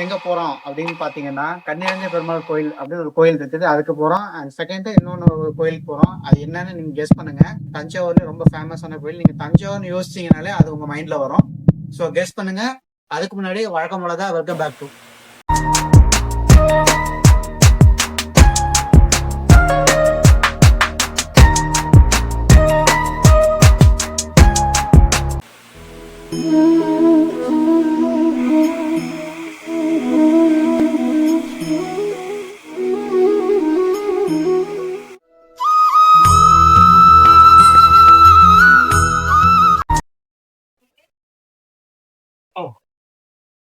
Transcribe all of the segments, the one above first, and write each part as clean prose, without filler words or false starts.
எங்க போறோம் அப்படின்னு பாத்தீங்கன்னா, கன்னியாகுமரி பெருமாள் கோயில் அப்படின்னு ஒரு கோயில் இருக்குது. அதுக்கு போறோம். அண்ட் செகண்ட் இன்னொன்னு ஒரு கோயிலுக்கு போறோம். அது என்னன்னு நீங்க கெஸ் பண்ணுங்க. தஞ்சாவூர்ல ரொம்ப ஃபேமஸான கோயில். நீங்க தஞ்சாவூர்னு யோசிச்சீங்கனாலே அது உங்க மைண்ட்ல வரும். ஸோ கெஸ் பண்ணுங்க. அதுக்கு முன்னாடி வழக்கம் போலதான் welcome back to.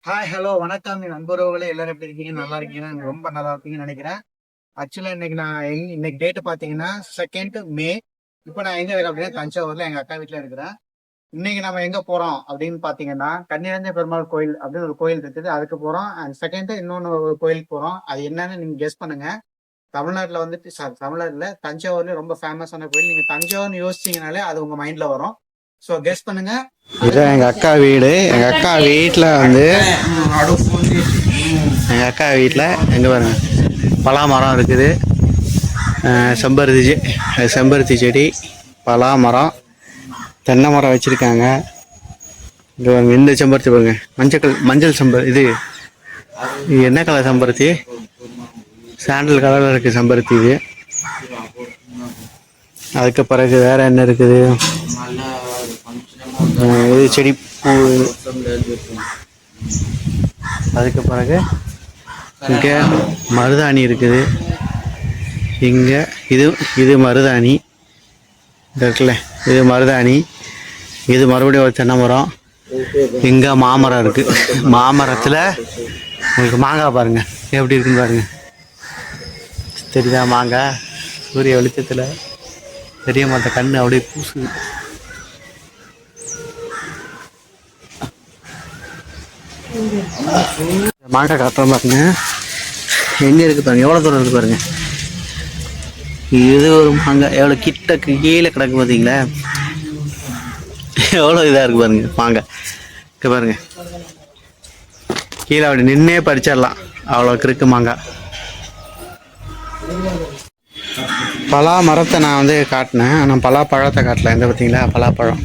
Hi, hello, வணக்கம் நண்பர்களே. எல்லாரும் எப்படி இருக்கீங்க? நல்லா இருக்கீங்க? ரொம்ப நல்லா இருப்பீங்கன்னு நினைக்கிறேன். ஆக்சுவலா இன்னைக்கு டேட் பாத்தீங்கன்னா 2 மே. இப்போ நான் எங்க இருக்கேன் அப்படின்னா தஞ்சாவூர்ல எங்க அக்கா வீட்டுல இருக்கிறேன். இன்னைக்கு நம்ம எங்க போறோம் அப்படின்னு பாத்தீங்கன்னா, கன்னியாகுமரி பெருமாள் கோயில் அப்படின்னு ஒரு கோயில் இருக்குது. அதுக்கு போறோம். அண்ட் செகண்ட் இன்னொன்னு ஒரு கோயிலுக்கு போறோம். அது என்னன்னு நீங்க கெஸ் பண்ணுங்க. தமிழ்நாட்டுல வந்துட்டு தமிழ்நாட்டுல தஞ்சாவூர்ல ரொம்ப ஃபேமஸான கோயில். நீங்க தஞ்சாவூர்னு யோசிச்சீங்கனாலே அது உங்க மைண்ட்ல வரும். ஸோ கெஸ் பண்ணுங்க. இதான் எங்கள் அக்கா வீடு. எங்கள் அக்கா வீட்டில் வந்து எங்கள் அக்கா வீட்டில் எங்கே பாருங்க, பலா மரம் இருக்குது, செம்பருத்தி செடி, பலா மரம், தென்னை மரம் வச்சுருக்காங்க. இங்கே பாருங்க, இந்த செம்பருத்தி பாருங்க, மஞ்சள் இது என்ன கலர் செம்பருத்தி? சாண்டல் கலரில் இருக்குது செம்பருத்தி இது. அதுக்கு பிறகு வேறு என்ன இருக்குது? இது செடி பூ. அதுக்கு பிறகு இங்கே மருதாணி இருக்குது. இங்கே இது மருதாணி இருக்குல்ல, இது மருதாணி. இது மறுபடியும் ஒரு தென்னை மரம். இங்கே மாமரம் இருக்குது. மாமரத்தில் உங்களுக்கு மாங்காய் பாருங்கள் எப்படி இருக்குன்னு பாருங்கள். தெரியுதா மாங்காய்? சூரிய வெளிச்சத்தில் தெரிய மாட்ட கண்ணு அப்படியே பூசுது. மாங்காய் காட்டுற பாருங்க, எங்கே இருக்குது பாருங்க, எவ்வளோ தூரம் இருக்குது பாருங்க. இது ஒரு மாங்காய் எவ்வளோ கிட்ட கீழே கிடக்கு பார்த்தீங்களா? எவ்வளோ இதாக இருக்குது பாருங்க மாங்காய். இங்கே பாருங்க, கீழே அப்படி நின்னே பறிச்சிடலாம், அவ்வளோ இருக்கு மாங்காய். பலா மரத்தை நான் வந்து காட்டினேன், ஆனால் பலா பழத்தை காட்டல. எந்த பார்த்தீங்களா பலாப்பழம்?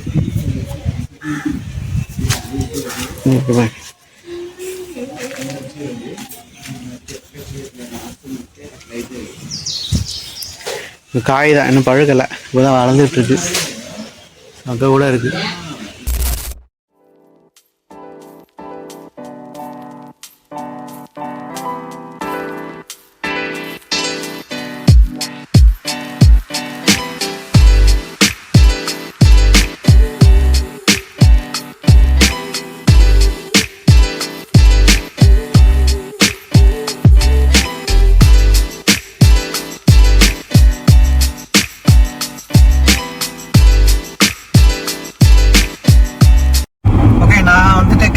காய் தான், இன்னும் பழுக்கலை, இப்போதான் வளர்ந்துட்டு இருக்கு. அங்கே கூட இருக்கு.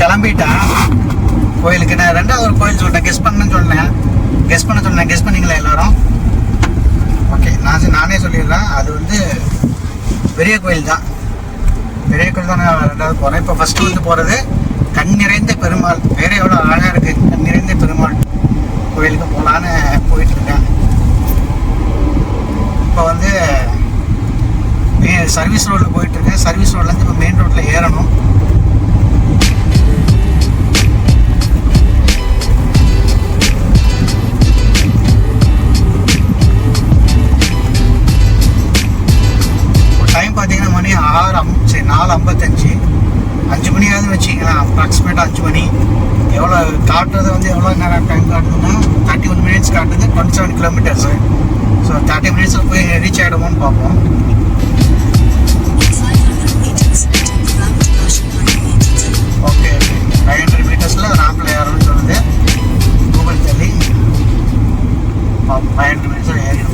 கிளம்பிட்டேன் கோயிலுக்கு. நான் ரெண்டாவது ஒரு கோயில் சொல்லிட்டேன், கெஸ் பண்ணீங்களா எல்லாரும்? ஓகே, நானே சொல்லிடுறேன். அது வந்து பெரிய கோயில் தான். நான் ரெண்டாவது போகிறேன். இப்போ ஃபர்ஸ்ட் வந்து போகிறது கண் நிறைந்த பெருமாள். வேற எவ்வளோ அழகாக இருக்குது, கண் நிறைந்த பெருமாள் கோயிலுக்கு போகலான்னு போயிட்டு இருக்கேன். இப்போ வந்து சர்வீஸ் ரோடில் போயிட்டு இருக்கேன். சர்வீஸ் ரோட்லேருந்து இப்போ மெயின் ரோட்டில் ஏறணும். டைம் பார்த்தீங்கன்னா மணி 4:55, 5 மணியாவது வச்சிங்களேன். அப்ராக்சிமேட்டாக 5 மணி. எவ்வளோ காட்டுறது வந்து எவ்வளோ நேரம் டைம் காட்டுதுன்னா 31 மினிட்ஸ் காட்டுது, 27 கிலோமீட்டர்ஸ். ஸோ 30 மினிட்ஸில் போய் ரீச் ஆகிடுமோன்னு பார்ப்போம். ஓகே, 500 மீட்டர்ஸில் ராம்பில் ஏறணும்னு சொல்லுது கூகுள் தள்ளி. 500 மினிட்ஸில் ஏறிடும்.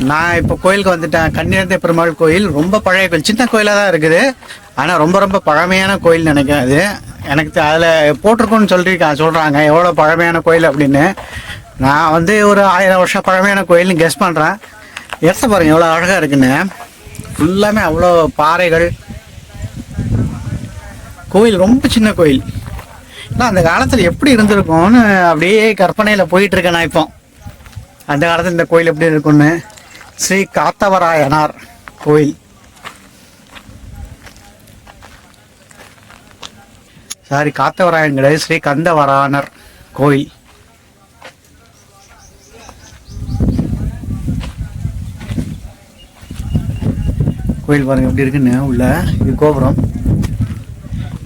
நான் இப்போ கோயிலுக்கு வந்துட்டேன். கன்னிரந்தை பெருமாள் கோயில் ரொம்ப பழைய கோயில், சின்ன கோயிலாக தான் இருக்குது. ஆனால் ரொம்ப ரொம்ப பழமையான கோயில் நினைக்கிறேன். அது எனக்கு அதில் போட்டிருக்கோன்னு சொல்கிறாங்க எவ்வளோ பழமையான கோயில் அப்படின்னு. நான் வந்து ஒரு 1000 வருஷம் பழமையான கோயில்னு கெஸ் பண்ணுறேன். இடத்த பாருங்கள் எவ்வளோ அழகாக இருக்குன்னு. ஃபுல்லாமே அவ்வளோ பாறைகள். கோயில் ரொம்ப சின்ன கோயில். ஆனால் அந்த காலத்தில் எப்படி இருந்திருக்கும்னு அப்படியே கற்பனையில் போயிட்டுருக்கேன் நான். இப்போ அந்த காலத்தில் இந்த கோயில் எப்படி இருக்குன்னு. ஸ்ரீ காத்தவராயனார் கோயில், சாரி காத்தவராயன் கிடையாது, ஸ்ரீ கந்தவராயனர் கோயில். கோயில் பாருங்க எப்படி இருக்குன்னு. உள்ள இது கோபுரம்.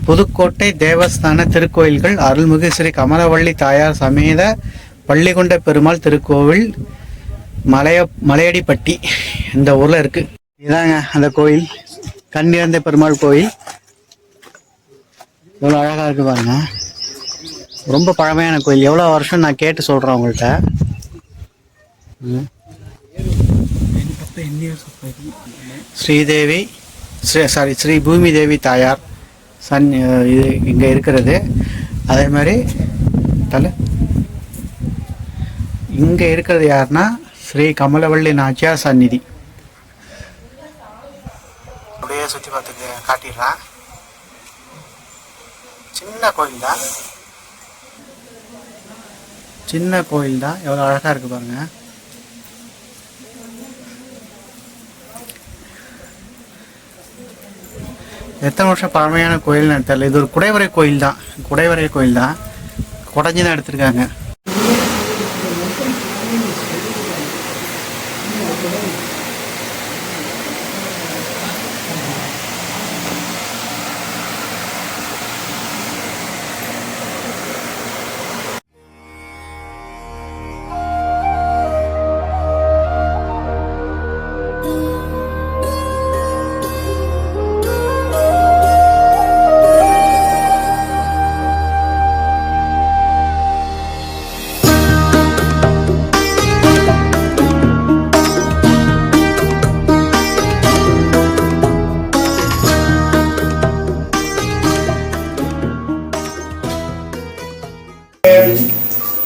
புதுக்கோட்டை தேவஸ்தான திருக்கோயில்கள் அருள்மிகு ஸ்ரீ கமலவள்ளி தாயார் சமேத பள்ளிகொண்ட பெருமாள் திருக்கோவில் மலையடிப்பட்டி இந்த ஊர்ல இருக்கு. இதாங்க அந்த கோயில், கன்னிரந்தை பெருமாள் கோயில். எவ்வளோ அழகா இருக்கு பாருங்க. ரொம்ப பழமையான கோயில். எவ்வளோ வருஷம் நான் கேட்டு சொல்றேன் உங்கள்கிட்ட. ஸ்ரீதேவி ஸ்ரீ பூமி தேவி தாயார் இது இங்கே இருக்கிறது. அதே மாதிரி இங்கே இருக்கிறது யாருன்னா ஸ்ரீ கமலவள்ளி நாச்சியார் சந்நிதி. அப்படியே சுற்றி பார்த்துக்க காட்டிடுறேன். சின்ன கோயில் தான், சின்ன கோயில் தான். எவ்வளோ அழகாக இருக்கு பாருங்க. எத்தனை வருஷம் பழமையான கோயில்னு தெரியல. இது ஒரு குடைவரை கோயில் தான், குடைவரை கோயில் தான். குடைஞ்சி தான் எடுத்திருக்காங்க.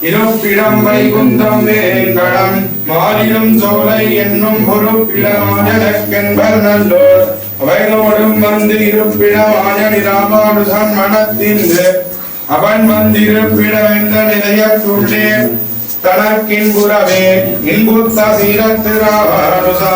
இருப்பிடம் வைகுந்தம் வேங்கடம் மாறிடும் சோலை என்னும் பொறுப்பிடமானென்பர் நல்லோர் அவைதோடும் வந்து இருப்பிடமான ராமானுசன் மனத்தின்று அவன் வந்திருப்பிட என்ற நிலையத்துள்ளே தனக்கின்புறவே இன்புத்த சீரத்து ராமானுசா.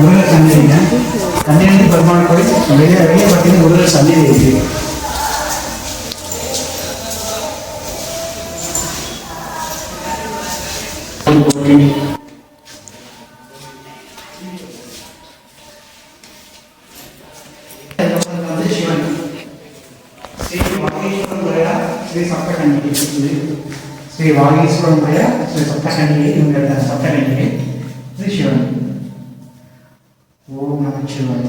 முருகர் சந்நிதிங்க, கன்னிரந்தை பெருமாள் கோயில். வெளியே பார்த்தீங்கன்னா முருகர் சந்நிதி இருக்கு. ஸ்ரீ வாகீஸ்வரம் ஸ்ரீ சப்தகன்னிகை, இவங்க சப்தகன்னிகை ஸ்ரீ சிவன். ஓம் நம சிவாய.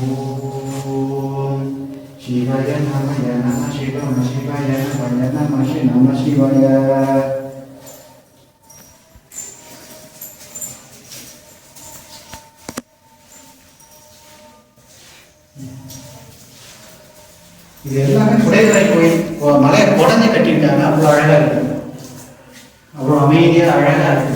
ஓம் சிவாய நமய நம சிவாய சிவாய நம சிவாய. இது எல்லாமே குடைவரை கோயில். மலையை குடஞ்சி கட்டியிருக்காங்க. அவ்வளோ அழகா இருக்கு, அவ்வளோ அமைதியா அழகா இருக்கு.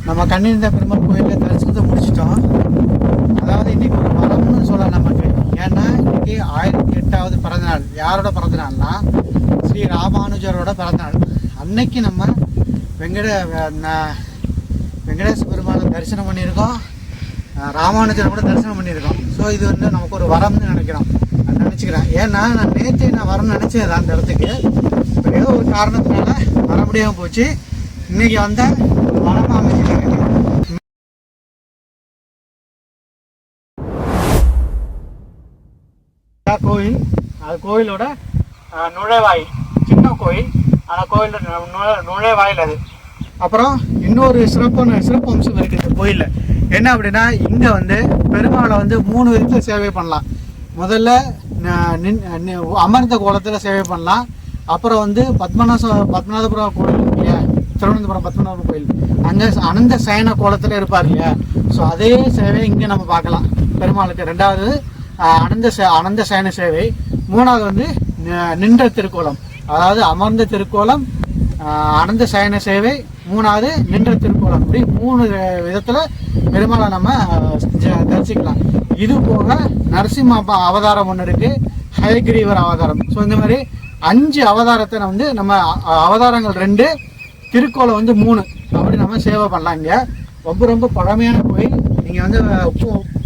நம்ம கண்ணிருந்த பெருமாள் கோயிலில் தரிசனத்தை முடிச்சிட்டோம். அதாவது இன்னைக்கு ஒரு வரம்னு சொல்லலாம் நமக்கு. ஏன்னா இன்னைக்கு 1008வது பிறந்தநாள். யாரோட பிறந்தநாள்னா ஸ்ரீ ராமானுஜரோட பிறந்தநாள். அன்னைக்கு நம்ம வெங்கடேச பெருமாளை தரிசனம் பண்ணியிருக்கோம், ராமானுஜரை கூட தரிசனம் பண்ணியிருக்கோம். ஸோ இது வந்து நமக்கு ஒரு வரம்னு நினச்சிக்கிறேன். ஏன்னா நான் நேற்று வரணும்னு நினச்சேன் அந்த இடத்துக்கு. இப்போ ஏதோ ஒரு காரணத்தினால வர முடியாமல் போச்சு. இன்னைக்கு வந்த ஒரு வரமாக அமைச்சிருக்கேன். கோயில், அது கோயிலோட நுழைவாயில், சின்ன கோயில். ஆனால் கோயிலோட நுழைவாயில் அது. அப்புறம் இன்னொரு சிறப்பு அம்சம் இருக்குது இந்த கோயிலில். என்ன அப்படின்னா இங்கே வந்து பெருமாளை வந்து 3 விதத்தில் சேவை பண்ணலாம். முதல்ல அமர்ந்த கோலத்தில் சேவை பண்ணலாம். அப்புறம் வந்து பத்மநாபபுரம் கோயில் இல்லையா, திருவனந்தபுரம் பத்மநாபபுரம் கோயில், அங்கே அனந்த சயன கோலத்தில் இருப்பார் இல்லையா. ஸோ அதே சேவை இங்கே நம்ம பார்க்கலாம் பெருமாளுக்கு. 2வது அனந்த சயன சேவை. 3வது வந்து நின்ற திருக்கோலம், அதாவது அமர்ந்த திருக்கோலம், அனந்த சயன சேவை, 3வது நின்ற திருக்கோலம். இப்படி 3 விதத்தில் பெருமாளை நம்ம தரிசிக்கலாம். இது போக நரசிம்ம அவதாரம் ஒன்று இருக்கு, ஹயகிரீவர் அவதாரம். ஸோ இந்த மாதிரி 5 அவதாரத்தை வந்து நம்ம அவதாரங்கள் 2, திருக்கோலம் வந்து 3 அப்படி நம்ம சேவை பண்ணலாம். இங்கே ரொம்ப பழமையான கோயில். நீங்கள் வந்து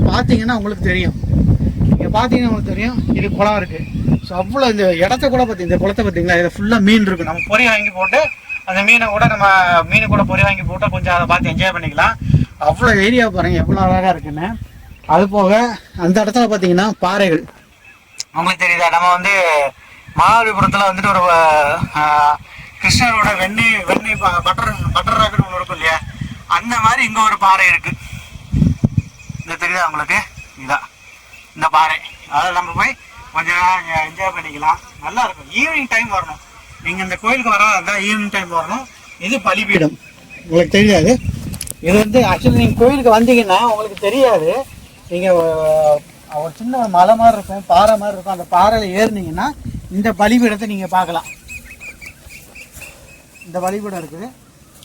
பார்த்தீங்கன்னா உங்களுக்கு தெரியும். இது குளம் இருக்குது. ஸோ அவ்வளோ இந்த இடத்த கூட இந்த குளத்தை பார்த்தீங்களா, இதில் ஃபுல்லாக மீன் இருக்குது. நம்ம பொறி வாங்கி போட்டு அந்த மீனை கூட பொறி வாங்கி போட்டால் கொஞ்சம் அதை பார்த்து என்ஜாய் பண்ணிக்கலாம். அவ்வளோ ஏரியா பாருங்கள் எவ்வளோ அழகாக இருக்குன்னு. அது போக அந்த இடத்துல பார்த்தீங்கன்னா பாறைகள் உங்களுக்கு தெரியுதா. நம்ம வந்து மகாபலிபுரத்தில் வந்துட்டு ஒரு கிருஷ்ணரோட வெண்ணெய் பட்டர் ராக்கெட் ஒன்று இருக்கும் இல்லையா, அந்த மாதிரி இங்கே ஒரு பாறை இருக்குது. இந்த தெரியுதா உங்களுக்கு, இதுதான் இந்த பாறை. அதில் நம்ம போய் கொஞ்சம் என்ஜாய் பண்ணிக்கலாம். நல்லா இருக்கும். ஈவினிங் டைம் வரணும். நீங்கள் இந்த கோயிலுக்கு வராத ஈவினிங் டைம் வரணும். இது பலிபீடம், உங்களுக்கு தெரியாது. இது வந்து ஆக்சுவலி நீங்கள் கோயிலுக்கு வந்தீங்கன்னா உங்களுக்கு தெரியாது. நீங்கள் ஒரு சின்ன மலை மாதிரி இருக்கும், பாறை மாதிரி இருக்கும். அந்த பாறையில் ஏறினீங்கன்னா இந்த பலிபீடத்தை நீங்கள் பார்க்கலாம். இந்த பலிபீடம் இருக்குது.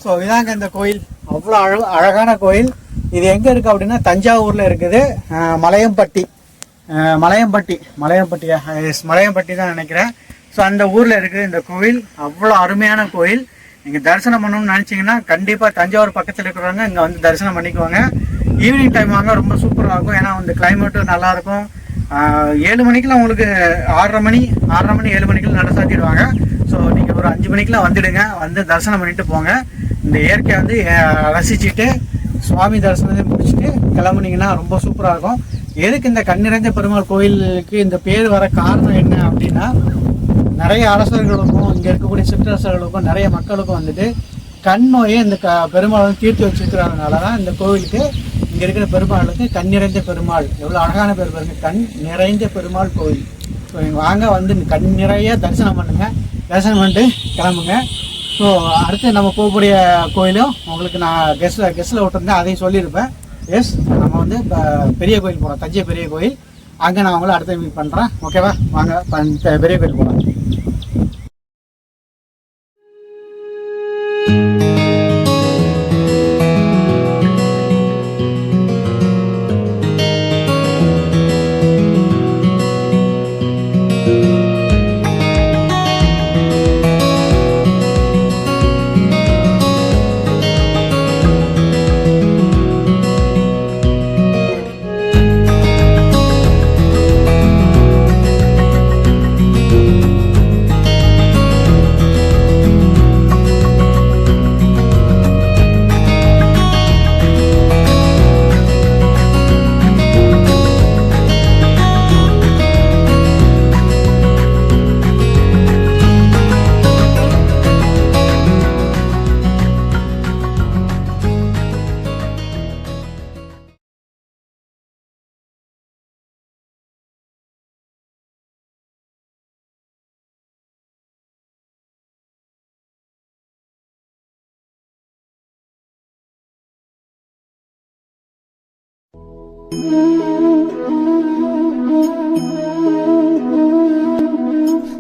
ஸோ இதாங்க இந்த கோயில். அவ்வளோ அழகான கோயில். இது எங்கே இருக்குது அப்படின்னா தஞ்சாவூரில் இருக்குது. மலையம்பட்டி தான் நினைக்கிறேன். ஸோ அந்த ஊரில் இருக்குது இந்த கோயில். அவ்வளோ அருமையான கோயில். நீங்கள் தரிசனம் பண்ணணும்னு நினச்சிங்கன்னா கண்டிப்பாக தஞ்சாவூர் பக்கத்தில் இருக்கிறவங்க இங்கே வந்து தரிசனம் பண்ணிக்குவாங்க. ஈவினிங் டைம் வாங்க, ரொம்ப சூப்பராக இருக்கும். ஏன்னா வந்து கிளைமேட்டும் நல்லாயிருக்கும். 7 மணிக்கெலாம் உங்களுக்கு 6:30 மணி 7 மணிக்கெலாம் நட சாத்திடுவாங்க. ஸோ நீங்கள் ஒரு 5 மணிக்கெலாம் வந்துடுங்க, வந்து தரிசனம் பண்ணிட்டு போங்க. இந்த இயற்கையை வந்து ரசிச்சுட்டு சுவாமி தரிசனத்தை முடிச்சுட்டு கிளம்புனீங்கன்னா ரொம்ப சூப்பராக இருக்கும். எதுக்கு இந்த கண்ணிறைந்த பெருமாள் கோயிலுக்கு இந்த பேர் வர காரணம் என்ன அப்படின்னா, நிறைய அரசர்களுக்கும் இங்கே இருக்கக்கூடிய சிற்றரசர்களுக்கும் நிறைய மக்களுக்கும் வந்துட்டு கண் நோயை இந்த பெருமாள் வந்து தீர்த்து வச்சுருக்கிறதுனால தான் இந்த கோவிலுக்கு இங்கே இருக்கிற பெருமாளுக்கு கண் நிறைந்த பெருமாள். எவ்வளோ அழகான பேர் பாருங்க, கண் நிறைந்த பெருமாள் கோவில். ஸோ நீங்கள் வாங்க வந்து கண் நிறைய தரிசனம் பண்ணுங்கள். தரிசனம் பண்ணிட்டு கிளம்புங்க. ஸோ அடுத்து நம்ம போகக்கூடிய கோயிலும் உங்களுக்கு நான் கெஸ்ட்டில் விட்டுருந்தேன், அதையும் சொல்லியிருப்பேன். எஸ், நம்ம வந்து இப்போ பெரிய கோயில் போகிறோம், தஞ்சை பெரிய கோயில். அங்கே நான் உங்களை அடுத்த மீட் பண்ணுறேன். ஓகேவா, வாங்க பெரிய கோயில் போகலாம்.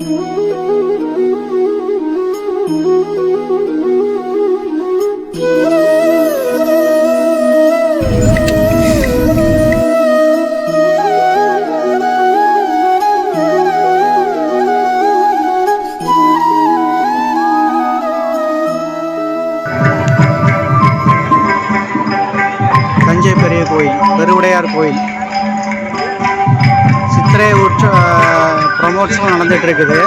Thank you. பிள்ளையார் கோயில். சித்திரை ப்ரமோஷனும் நடந்துட்டு இருக்குது.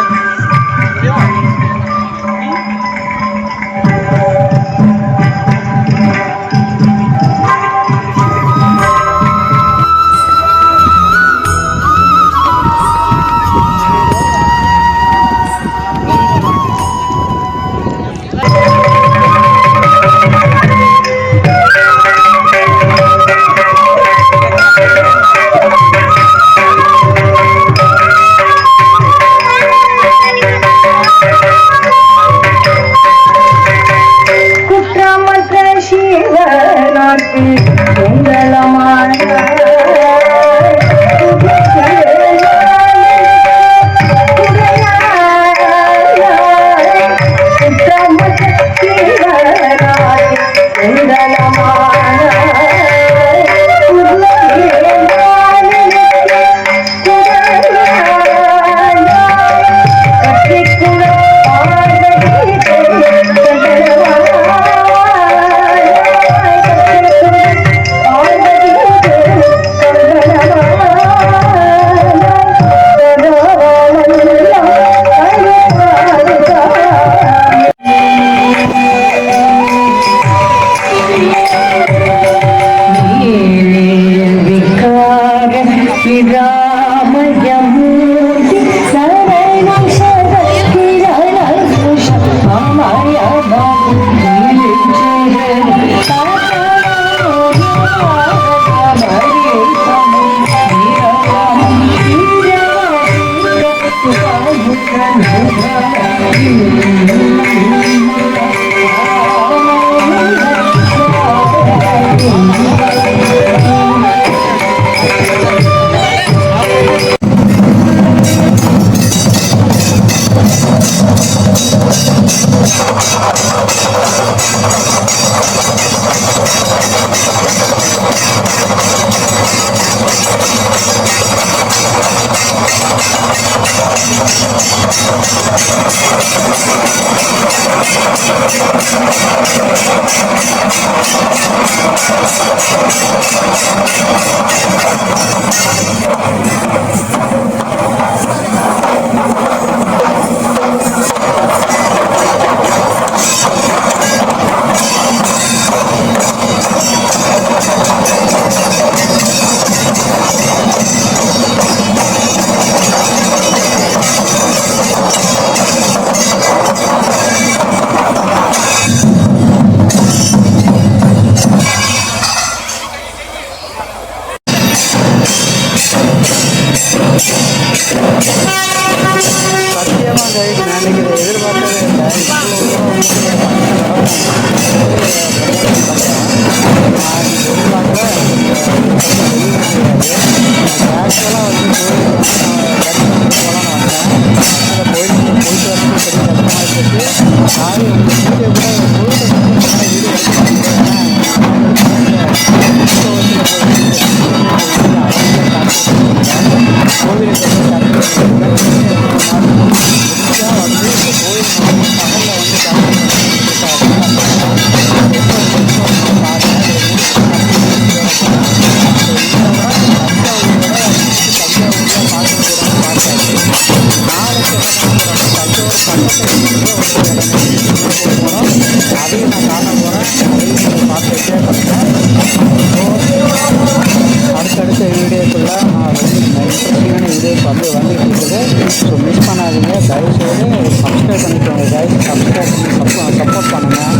அடுத்தடுத்த வீடியோக்குள்ள நான் இன்ட்ரெஸ்டிங்கான வீடியோஸ் வந்துட்டு இருக்குது. ஸோ மிஸ் பண்ணாதீங்க. தயவுசெய்து சப்ஸ்கிரைப் பண்ணிக்கோங்க. சப்ஸ்கிரைப் பண்ணி சப்போர்ட் பண்ணுங்கள்.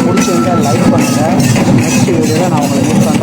பிடிச்சிருந்தா லைக் பண்ணுங்கள். நெக்ஸ்ட் வீடியோவில் நான் உங்களை மீட் பண்ணுறேன்.